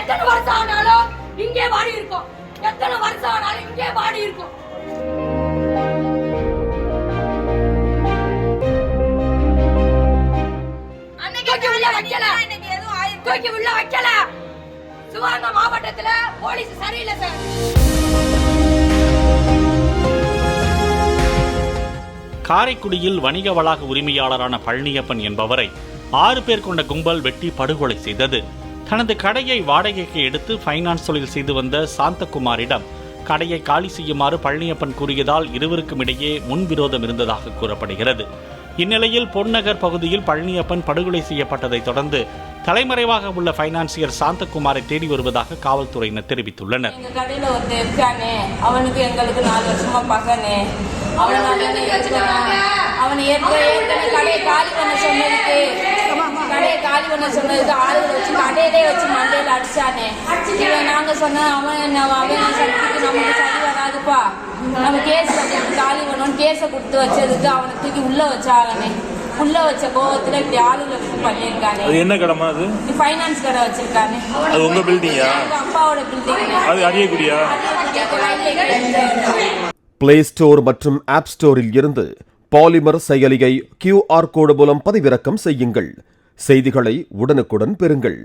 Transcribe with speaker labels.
Speaker 1: எத்தனை வருஷம் ஆனாலும் இங்கே வாடி இருக்கும். எத்தனை வருஷம் ஆனாலும் இங்கே வாடி இருக்கும். தூக்கி உள்ள வைக்கல. சிவகங்கை மாவட்டத்துல போலீஸ் சரியில்லை சார்.
Speaker 2: காரைக்குடியில் வணிக வளாக உரிமையாளரான பழனியப்பன் என்பவரை 6 பேர் கொண்ட கும்பல் வெட்டி படுகொலை செய்தது. தனது கடையை வாடகைக்கு எடுத்து ஃபைனான்ஸ் தொழில் செய்து வந்த சாந்தகுமாரிடம் கடையை காலி செய்யுமாறு பழனியப்பன் கூறியதால் இருவருக்கும் இடையே முன்விரோதம் இருந்ததாக கூறப்படுகிறது. இந்நிலையில் பொன்னகர் பகுதியில் பழனியப்பன் படுகொலை செய்யப்பட்டதை தொடர்ந்து தலைமறைவாக உள்ள பைனான்சியர் சாந்தகுமாரை தேடி வருவதாக காவல்துறையினர் தெரிவித்துள்ளனர்.
Speaker 3: எங்க கடையில ஒருத்தர் இருக்கானே, அவனுக்கு எங்களுக்கு 4 வருஷமா பகனே. அவன் ஏற்கனவே கடையை காலி பண்ண சொன்னதுக்கு ஆளுகளை வச்சு கடையிலே வச்சு மண்டையில அடிச்சானே. நாங்க சொன்ன அவன் சக்திக்கு நமக்கு சரி வராதுப்பா, நம்ம கேஸ் காலி பண்ணணும் கேஸை கொடுத்து வச்சதுக்கு அவனை தூக்கி உள்ள வச்சாகனே. உள்ள வச்ச கோவத்துல இப்படி ஆளுல விட்டு பண்ணிருக்கானே.
Speaker 4: என்ன கடமா அது?
Speaker 3: ஃபைனான்ஸ் கடை வச்சிருக்கானே.
Speaker 4: அது உங்க பில்டிங்கா?
Speaker 3: அப்பாவோட பில்டிங்.
Speaker 4: அது அரியக்குடியா?
Speaker 5: பிளே ஸ்டோர் மற்றும் ஆப் ஸ்டோரில் இருந்து பாலிமர் செயலியை QR கோடு மூலம் பதிவிறக்கம் செய்யுங்கள். செய்திகளை உடனுக்குடன் பெறுங்கள்.